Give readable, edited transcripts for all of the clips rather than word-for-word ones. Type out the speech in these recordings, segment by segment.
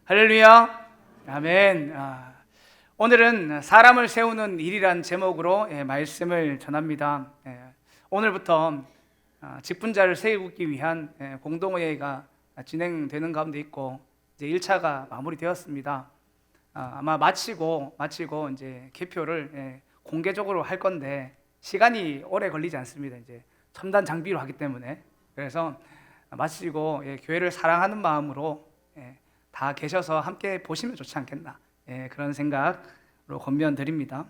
할렐루야. 아멘. 오늘은 사람을 세우는 일이란 제목으로 말씀을 전합니다. 오늘부터 직분자를 세우기 위한 공동회의가 진행되는 가운데 있고 이제 1차가 마무리되었습니다. 아마 마치고 이제 개표를 공개적으로 할 건데 시간이 오래 걸리지 않습니다. 이제 첨단 장비로 하기 때문에. 그래서 마치고 교회를 사랑하는 마음으로 다 계셔서 함께 보시면 좋지 않겠나, 그런 생각으로 권면드립니다.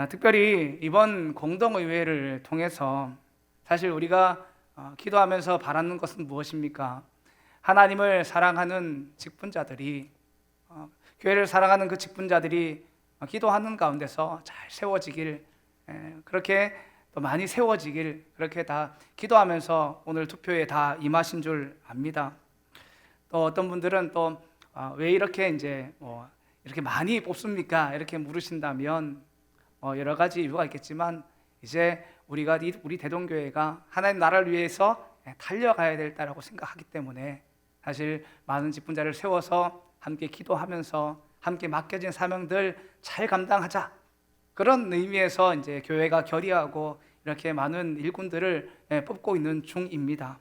특별히 이번 공동의회를 통해서 사실 우리가 기도하면서 바라는 것은 무엇입니까? 하나님을 사랑하는 직분자들이, 교회를 사랑하는 그 직분자들이 기도하는 가운데서 잘 세워지길, 그렇게 또 많이 세워지길, 그렇게 다 기도하면서 오늘 투표에 다 임하신 줄 압니다. 또 어떤 분들은 또 왜 이렇게 이제 이렇게 많이 뽑습니까? 이렇게 물으신다면 여러 가지 이유가 있겠지만 이제 우리 대동교회가 하나님 나라를 위해서 달려가야 될 때라고 생각하기 때문에 사실 많은 직분자를 세워서 함께 기도하면서 함께 맡겨진 사명들 잘 감당하자, 그런 의미에서 이제 교회가 결의하고 이렇게 많은 일꾼들을 뽑고 있는 중입니다.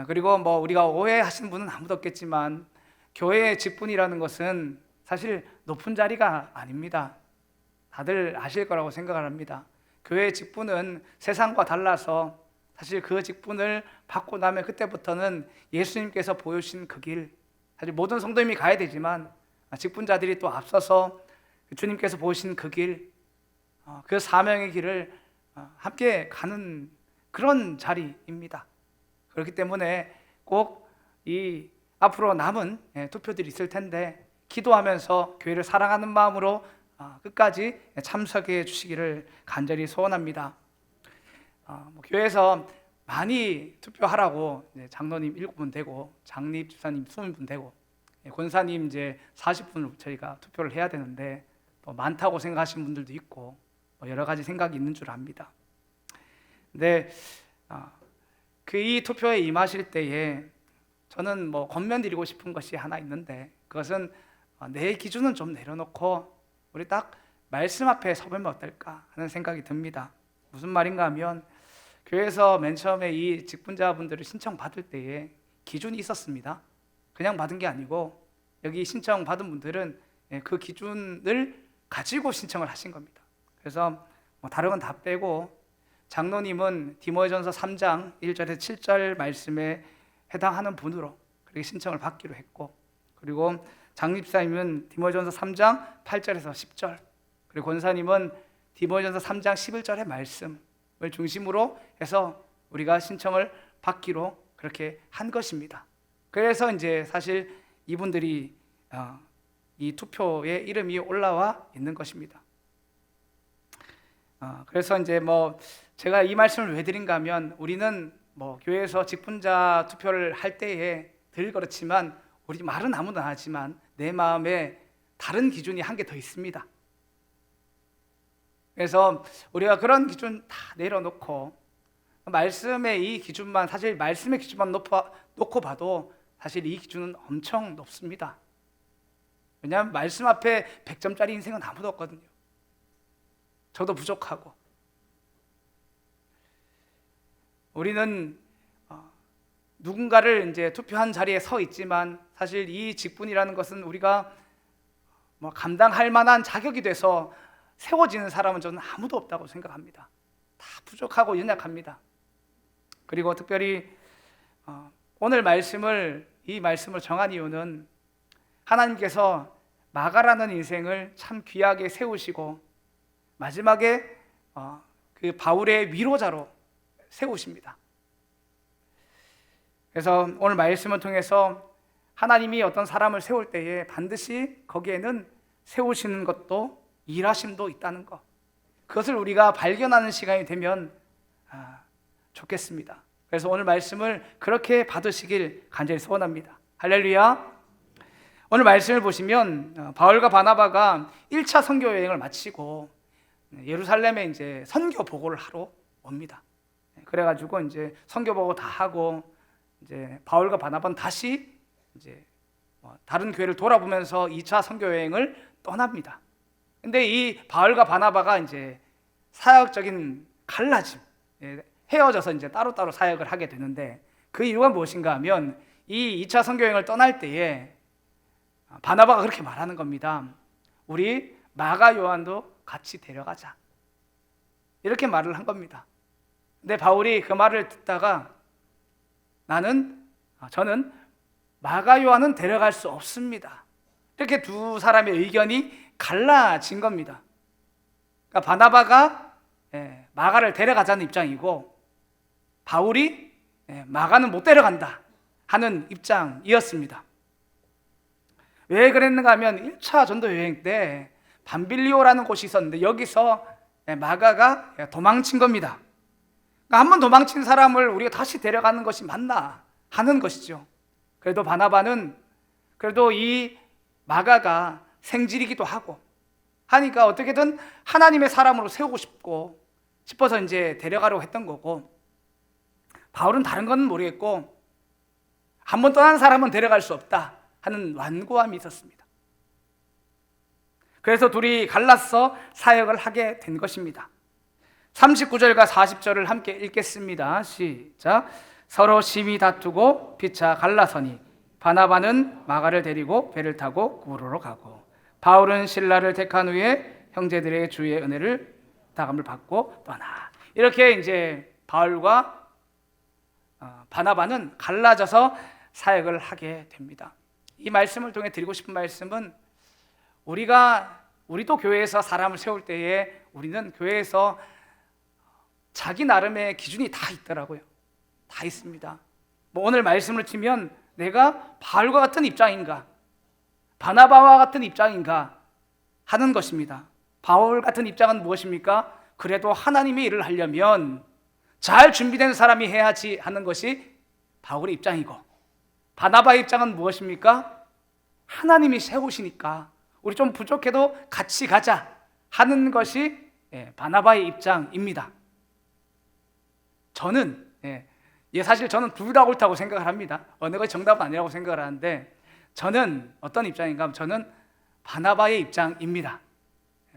그리고 우리가 오해하시는 분은 아무도 없겠지만 교회의 직분이라는 것은 사실 높은 자리가 아닙니다. 다들 아실 거라고 생각을 합니다. 교회의 직분은 세상과 달라서 사실 그 직분을 받고 나면 그때부터는 예수님께서 보여주신 그 길, 사실 모든 성도님이 가야 되지만 직분자들이 또 앞서서 주님께서 보여주신 그 길, 그 사명의 길을 함께 가는 그런 자리입니다. 그렇기 때문에 꼭 이 앞으로 남은 투표들이 있을 텐데 기도하면서 교회를 사랑하는 마음으로 끝까지 참석해 주시기를 간절히 소원합니다. 교회에서 많이 투표하라고 장로님 7분 되고 장립 집사님 20분 되고 권사님 이제 40분을 저희가 투표를 해야 되는데 많다고 생각하시는 분들도 있고 여러 가지 생각이 있는 줄 압니다. 근데 이 투표에 임하실 때에 저는 권면드리고 싶은 것이 하나 있는데, 그것은 내 기준은 좀 내려놓고 우리 딱 말씀 앞에 서보면 어떨까 하는 생각이 듭니다. 무슨 말인가 하면 교회에서 맨 처음에 이 직분자분들을 신청받을 때에 기준이 있었습니다. 그냥 받은 게 아니고 여기 신청받은 분들은 그 기준을 가지고 신청을 하신 겁니다. 그래서 다른 건 다 빼고 장로님은 디모데전서 3장 1절에서 7절 말씀에 해당하는 분으로 그렇게 신청을 받기로 했고, 그리고 장립사님은 디모데전서 3장 8절에서 10절, 그리고 권사님은 디모데전서 3장 11절의 말씀을 중심으로 해서 우리가 신청을 받기로 그렇게 한 것입니다. 그래서 이제 사실 이분들이 이 투표에 이름이 올라와 있는 것입니다. 그래서 이제 제가 이 말씀을 왜 드린가 하면 우리는 교회에서 직분자 투표를 할 때에 늘 그렇지만 우리 말은 아무나 하지만 내 마음에 다른 기준이 한 개 더 있습니다. 그래서 우리가 그런 기준 다 내려놓고 말씀의 이 기준만, 사실 말씀의 기준만 놓고 봐도 사실 이 기준은 엄청 높습니다. 왜냐하면 말씀 앞에 100점짜리 인생은 아무도 없거든요. 저도 부족하고. 우리는 누군가를 이제 투표한 자리에 서 있지만 사실 이 직분이라는 것은 우리가 감당할 만한 자격이 돼서 세워지는 사람은 저는 아무도 없다고 생각합니다. 다 부족하고 연약합니다. 그리고 특별히 오늘 이 말씀을 정한 이유는 하나님께서 마가라는 인생을 참 귀하게 세우시고 마지막에 그 바울의 위로자로 세우십니다. 그래서 오늘 말씀을 통해서 하나님이 어떤 사람을 세울 때에 반드시 거기에는 세우시는 것도 일하심도 있다는 것, 그것을 우리가 발견하는 시간이 되면 좋겠습니다. 그래서 오늘 말씀을 그렇게 받으시길 간절히 소원합니다. 할렐루야. 오늘 말씀을 보시면 바울과 바나바가 1차 선교 여행을 마치고 예루살렘에 이제 선교 보고를 하러 옵니다. 그래가지고 이제 선교 보고 다 하고 이제 바울과 바나바는 다시 이제 다른 교회를 돌아보면서 2차 선교 여행을 떠납니다. 근데 이 바울과 바나바가 이제 사역적인 갈라짐, 헤어져서 이제 따로따로 사역을 하게 되는데, 그 이유가 무엇인가 하면 이 2차 선교 여행을 떠날 때에 바나바가 그렇게 말하는 겁니다. 우리 마가 요한도 같이 데려가자, 이렇게 말을 한 겁니다. 근데 바울이 그 말을 듣다가 저는 마가 요한은 데려갈 수 없습니다, 이렇게 두 사람의 의견이 갈라진 겁니다. 그러니까 바나바가 마가를 데려가자는 입장이고, 바울이 마가는 못 데려간다 하는 입장이었습니다. 왜 그랬는가 하면 1차 전도 여행 때 밤빌리오라는 곳이 있었는데, 여기서 마가가 도망친 겁니다. 그러니까 한번 도망친 사람을 우리가 다시 데려가는 것이 맞나 하는 것이죠. 그래도 바나바는 그래도 이 마가가 생질이기도 하고 하니까 어떻게든 하나님의 사람으로 세우고 싶어서 이제 데려가려고 했던 거고, 바울은 다른 건 모르겠고 한번 떠난 사람은 데려갈 수 없다 하는 완고함이 있었습니다. 그래서 둘이 갈라서 사역을 하게 된 것입니다. 39절과 40절을 함께 읽겠습니다. 시작. 서로 심히 다투고 피차 갈라서니 바나바는 마가를 데리고 배를 타고 구로로 가고, 바울은 신라를 택한 후에 형제들의 주의 은혜를 다감을 받고 떠나. 이렇게 이제 바울과 바나바는 갈라져서 사역을 하게 됩니다. 이 말씀을 통해 드리고 싶은 말씀은, 우리도 교회에서 사람을 세울 때에 우리는 교회에서 자기 나름의 기준이 다 있더라고요. 다 있습니다. 오늘 말씀을 치면 내가 바울과 같은 입장인가, 바나바와 같은 입장인가 하는 것입니다. 바울 같은 입장은 무엇입니까? 그래도 하나님의 일을 하려면 잘 준비된 사람이 해야지 하는 것이 바울의 입장이고, 바나바의 입장은 무엇입니까? 하나님이 세우시니까 우리 좀 부족해도 같이 가자 하는 것이 바나바의 입장입니다. 사실 저는 둘 다 옳다고 생각을 합니다. 어느 것이 정답은 아니라고 생각을 하는데, 저는 어떤 입장인가 하면 저는 바나바의 입장입니다.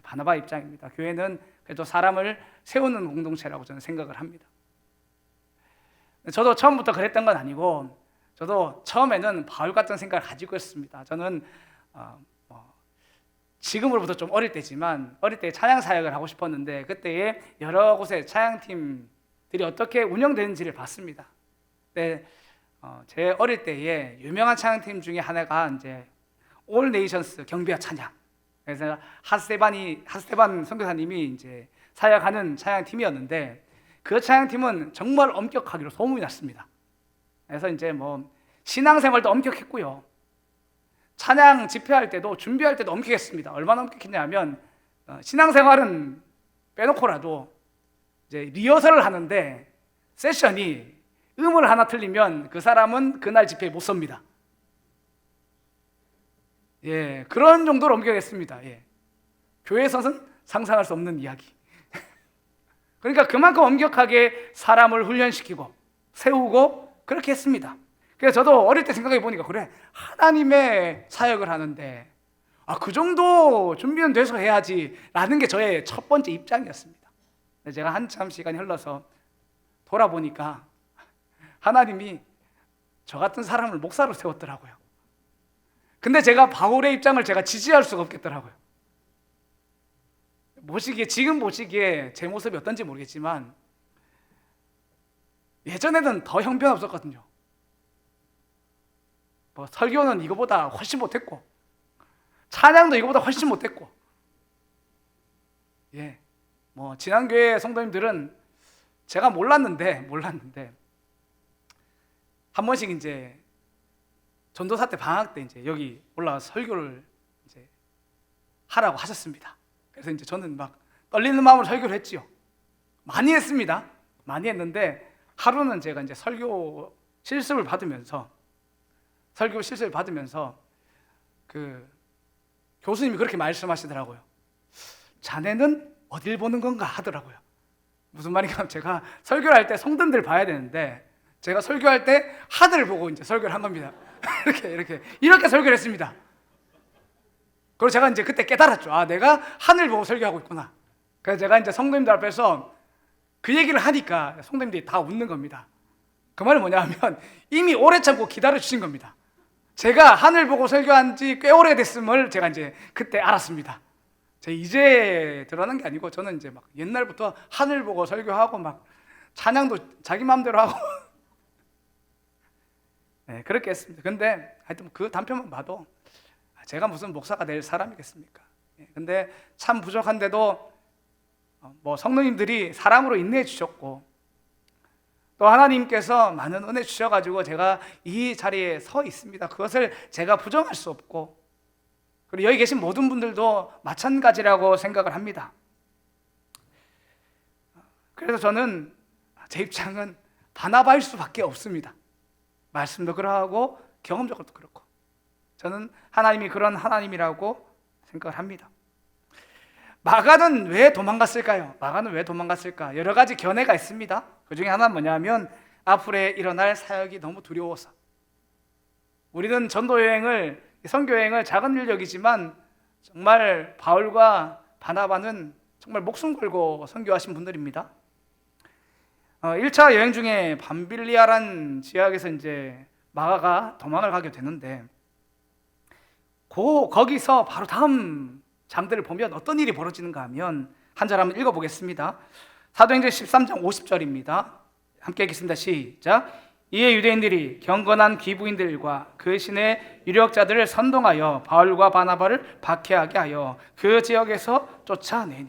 바나바의 입장입니다. 교회는 그래도 사람을 세우는 공동체라고 저는 생각을 합니다. 저도 처음부터 그랬던 건 아니고, 저도 처음에는 바울 같은 생각을 가지고 있습니다. 저는 지금으로부터 좀 어릴 때지만, 어릴 때 찬양 사역을 하고 싶었는데, 그때에 여러 곳의 찬양팀들이 어떻게 운영되는지를 봤습니다. 제 어릴 때에 유명한 찬양팀 중에 하나가 이제 올 네이션스 경비와 찬양. 그래서 핫스테반 선교사님이 이제 사역하는 찬양팀이었는데, 그 찬양팀은 정말 엄격하기로 소문이 났습니다. 그래서 이제 신앙생활도 엄격했고요, 찬양 집회할 때도 준비할 때도 엄격했습니다. 얼마나 엄격했냐면 신앙생활은 빼놓고라도 이제 리허설을 하는데 세션이 음을 하나 틀리면 그 사람은 그날 집회에 못 섭니다. 그런 정도로 엄격했습니다. 교회에서는 상상할 수 없는 이야기. 그러니까 그만큼 엄격하게 사람을 훈련시키고 세우고 그렇게 했습니다. 그래서 저도 어릴 때 생각해 보니까, 그래, 하나님의 사역을 하는데 그 정도 준비는 돼서 해야지 라는 게 저의 첫 번째 입장이었습니다. 제가 한참 시간이 흘러서 돌아보니까 하나님이 저 같은 사람을 목사로 세웠더라고요. 근데 제가 바울의 입장을 제가 지지할 수가 없겠더라고요. 지금 보시기에 제 모습이 어떤지 모르겠지만 예전에는 더 형편없었거든요. 설교는 이거보다 훨씬 못했고, 찬양도 이거보다 훨씬 못했고, 지난 교회 성도님들은 제가 몰랐는데 한 번씩 이제 전도사 때 방학 때 이제 여기 올라와서 설교를 이제 하라고 하셨습니다. 그래서 이제 저는 막 떨리는 마음으로 설교를 했지요. 많이 했습니다. 많이 했는데 하루는 제가 이제 설교 실습을 받으면서 그 교수님이 그렇게 말씀하시더라고요. 자네는 어딜 보는 건가 하더라고요. 무슨 말인가 하면, 제가 설교를 할 때 성도들 봐야 되는데 제가 설교할 때 하늘을 보고 이제 설교를 한 겁니다. 이렇게 설교를 했습니다. 그리고 제가 이제 그때 깨달았죠. 아, 내가 하늘 보고 설교하고 있구나. 그래서 제가 이제 성도님들 앞에서 그 얘기를 하니까 성도님들이 다 웃는 겁니다. 그 말은 뭐냐면 이미 오래 참고 기다려 주신 겁니다. 제가 하늘 보고 설교한 지 꽤 오래됐음을 제가 이제 그때 알았습니다. 제가 이제 드러난 게 아니고 저는 이제 막 옛날부터 하늘 보고 설교하고 막 찬양도 자기 마음대로 하고 네, 그렇게 했습니다. 근데 하여튼 그 단편만 봐도 제가 무슨 목사가 될 사람이겠습니까? 근데 참 부족한데도 뭐 성도님들이 사랑으로 인내해 주셨고 또 하나님께서 많은 은혜 주셔가지고 제가 이 자리에 서 있습니다. 그것을 제가 부정할 수 없고 그리고 여기 계신 모든 분들도 마찬가지라고 생각을 합니다. 그래서 저는 제 입장은 바나바일 수밖에 없습니다. 말씀도 그러하고 경험적으로도 그렇고 저는 하나님이 그런 하나님이라고 생각을 합니다. 마가는 왜 도망갔을까요? 마가는 왜 도망갔을까? 여러 가지 견해가 있습니다. 그 중에 하나는 뭐냐면 앞으로 일어날 사역이 너무 두려워서. 우리는 전도 여행을, 선교 여행을 작은 일 여기지만 정말 바울과 바나바는 정말 목숨 걸고 선교하신 분들입니다. 1차 여행 중에 밤빌리아라는 지역에서 이제 마가가 도망을 가게 되는데 거기서 바로 다음 장들을 보면 어떤 일이 벌어지는가 하면 한 절 한번 읽어보겠습니다. 사도행전 13장 50절입니다. 함께 읽겠습니다. 시작. 이에 유대인들이 경건한 귀부인들과 그 신의 유력자들을 선동하여 바울과 바나바를 박해하게 하여 그 지역에서 쫓아내니.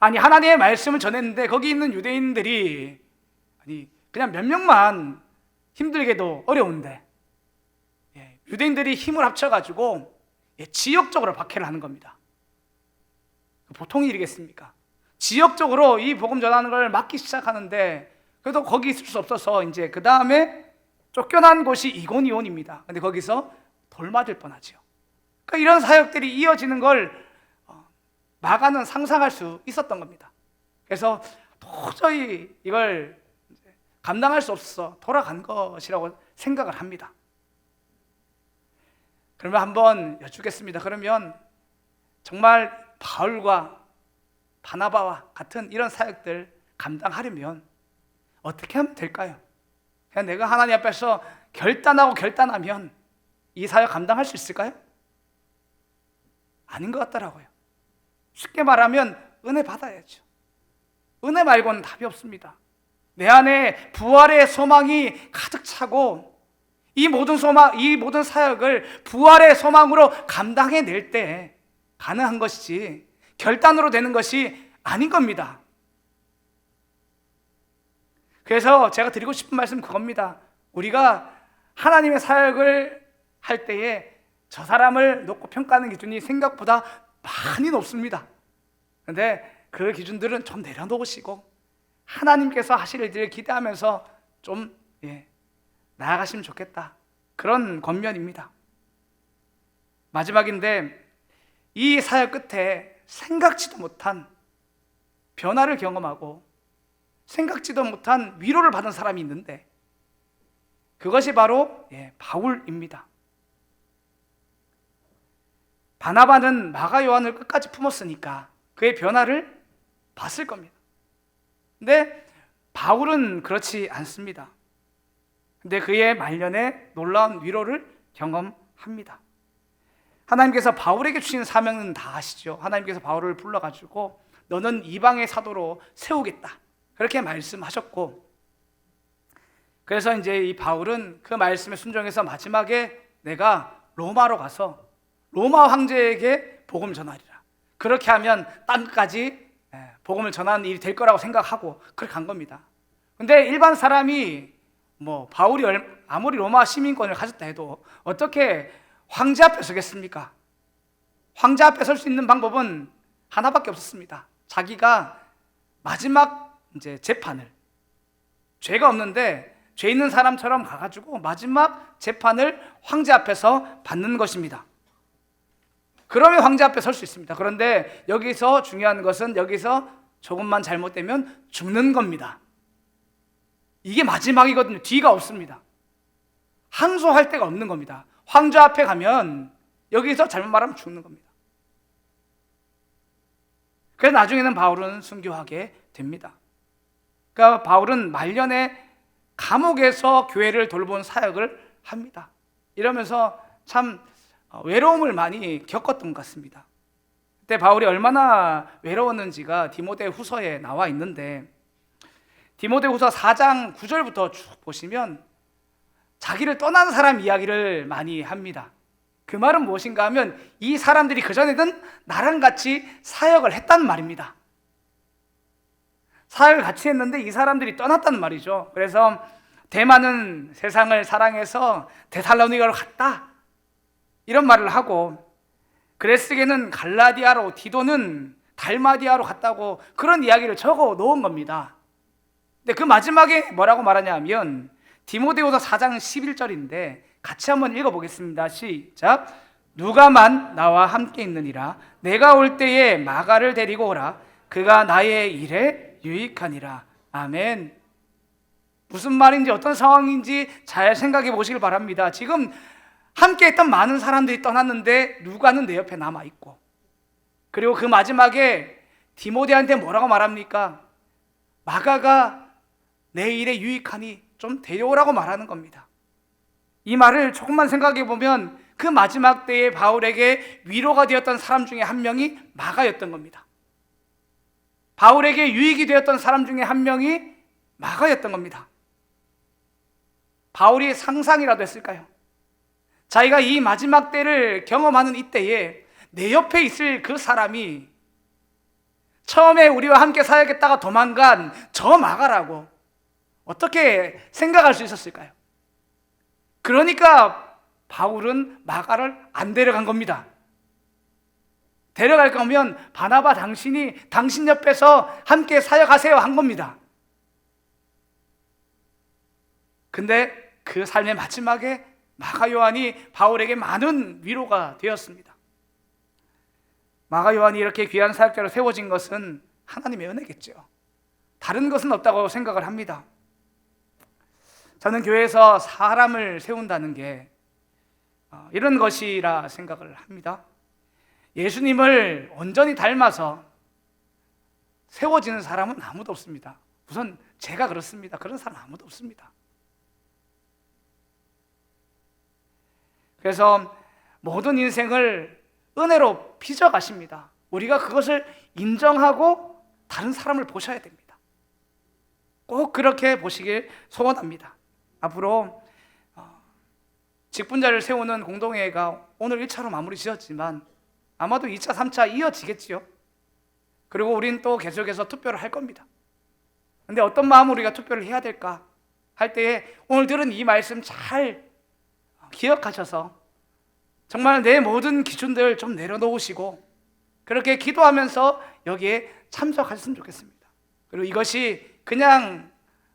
아니 하나님의 말씀을 전했는데 거기 있는 유대인들이 그냥 몇 명만 힘들게도 어려운데 유대인들이 힘을 합쳐가지고 지역적으로 박해를 하는 겁니다. 보통 일이겠습니까? 지역적으로 이 복음 전하는 걸 막기 시작하는데 그래도 거기 있을 수 없어서 이제 그 다음에 쫓겨난 곳이 이고니온입니다. 근데 거기서 돌 맞을 뻔하죠. 그러니까 이런 사역들이 이어지는 걸 마가는 상상할 수 있었던 겁니다. 그래서 도저히 이걸 감당할 수 없어서 돌아간 것이라고 생각을 합니다. 그러면 한번 여쭙겠습니다. 그러면 정말 바울과 바나바와 같은 이런 사역들 감당하려면 어떻게 하면 될까요? 그냥 내가 하나님 앞에서 결단하면 이 사역 감당할 수 있을까요? 아닌 것 같더라고요. 쉽게 말하면 은혜 받아야죠. 은혜 말고는 답이 없습니다. 내 안에 부활의 소망이 가득 차고 이 모든 사역을 부활의 소망으로 감당해낼 때 가능한 것이지 결단으로 되는 것이 아닌 겁니다. 그래서 제가 드리고 싶은 말씀 그겁니다. 우리가 하나님의 사역을 할 때에 저 사람을 놓고 평가하는 기준이 생각보다 많이 높습니다. 그런데 그 기준들은 좀 내려놓으시고 하나님께서 하실 일들을 기대하면서 좀 나아가시면 좋겠다. 그런 권면입니다. 마지막인데 이 사역 끝에 생각지도 못한 변화를 경험하고 생각지도 못한 위로를 받은 사람이 있는데 그것이 바로 바울입니다. 바나바는 마가 요한을 끝까지 품었으니까 그의 변화를 봤을 겁니다. 근데 바울은 그렇지 않습니다. 근데 그의 말년에 놀라운 위로를 경험합니다. 하나님께서 바울에게 주신 사명은 다 아시죠? 하나님께서 바울을 불러가지고 너는 이방의 사도로 세우겠다 그렇게 말씀하셨고 그래서 이제 이 바울은 그 말씀에 순종해서 마지막에 내가 로마로 가서 로마 황제에게 복음 전하리라. 그렇게 하면 땅까지 복음을 전하는 일이 될 거라고 생각하고 그렇게 간 겁니다. 근데 일반 사람이 바울이 아무리 로마 시민권을 가졌다 해도 어떻게 황제 앞에 서겠습니까? 황제 앞에 설 수 있는 방법은 하나밖에 없었습니다. 자기가 마지막 이제 재판을 죄가 없는데 죄 있는 사람처럼 가가지고 마지막 재판을 황제 앞에서 받는 것입니다. 그러면 황제 앞에 설 수 있습니다. 그런데 여기서 중요한 것은 여기서 조금만 잘못되면 죽는 겁니다. 이게 마지막이거든요. 뒤가 없습니다. 항소할 데가 없는 겁니다. 황제 앞에 가면 여기서 잘못 말하면 죽는 겁니다. 그래서 나중에는 바울은 순교하게 됩니다. 그러니까 바울은 말년에 감옥에서 교회를 돌본 사역을 합니다. 이러면서 참 외로움을 많이 겪었던 것 같습니다. 그때 바울이 얼마나 외로웠는지가 디모데후서에 나와 있는데, 디모데후서 4장 9절부터 쭉 보시면 자기를 떠난 사람 이야기를 많이 합니다. 그 말은 무엇인가 하면 이 사람들이 그전에는 나랑 같이 사역을 했다는 말입니다. 사역을 같이 했는데 이 사람들이 떠났다는 말이죠. 그래서 대만은 세상을 사랑해서 데살로니가로 갔다, 이런 말을 하고, 그레스게는 갈라디아로, 디도는 달마디아로 갔다고 그런 이야기를 적어 놓은 겁니다. 근데 그 마지막에 뭐라고 말하냐 하면 디모데후서 4장 11절인데 같이 한번 읽어보겠습니다. 시작. 누가만 나와 함께 있느니라. 내가 올 때에 마가를 데리고 오라. 그가 나의 일에 유익하니라. 아멘. 무슨 말인지 어떤 상황인지 잘 생각해 보시길 바랍니다. 지금 함께 했던 많은 사람들이 떠났는데 누가는 내 옆에 남아있고, 그리고 그 마지막에 디모데한테 뭐라고 말합니까? 마가가 내 일에 유익하니 좀 데려오라고 말하는 겁니다. 이 말을 조금만 생각해 보면 그 마지막 때에 바울에게 위로가 되었던 사람 중에 한 명이 마가였던 겁니다. 바울에게 유익이 되었던 사람 중에 한 명이 마가였던 겁니다. 바울이 상상이라도 했을까요? 자기가 이 마지막 때를 경험하는 이때에 내 옆에 있을 그 사람이 처음에 우리와 함께 사역했다가 도망간 저 마가라고 어떻게 생각할 수 있었을까요? 그러니까 바울은 마가를 안 데려간 겁니다. 데려갈 거면 바나바 당신이 당신 옆에서 함께 사역하세요 한 겁니다. 근데 그 삶의 마지막에 마가 요한이 바울에게 많은 위로가 되었습니다. 마가 요한이 이렇게 귀한 사역자로 세워진 것은 하나님의 은혜겠죠. 다른 것은 없다고 생각을 합니다. 저는 교회에서 사람을 세운다는 게 이런 것이라 생각을 합니다. 예수님을 온전히 닮아서 세워지는 사람은 아무도 없습니다. 우선 제가 그렇습니다. 그런 사람 아무도 없습니다. 그래서 모든 인생을 은혜로 빚어가십니다. 우리가 그것을 인정하고 다른 사람을 보셔야 됩니다. 꼭 그렇게 보시길 소원합니다. 앞으로 직분자를 세우는 공동회가 오늘 1차로 마무리 지었지만 아마도 2차, 3차 이어지겠지요. 그리고 우린 또 계속해서 투표를 할 겁니다. 근데 어떤 마음으로 우리가 투표를 해야 될까 할 때에 오늘 들은 이 말씀 잘 기억하셔서 정말 내 모든 기준들 좀 내려놓으시고 그렇게 기도하면서 여기에 참석하셨으면 좋겠습니다. 그리고 이것이 그냥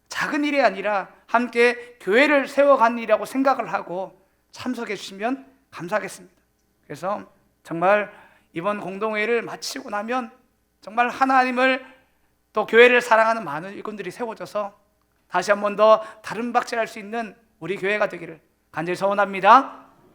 작은 일이 아니라 함께 교회를 세워간 일이라고 생각을 하고 참석해 주시면 감사하겠습니다. 그래서 정말 이번 공동회를 마치고 나면 정말 하나님을 또 교회를 사랑하는 많은 일꾼들이 세워져서 다시 한 번 더 다른 박질할 수 있는 우리 교회가 되기를 간절히 소원합니다.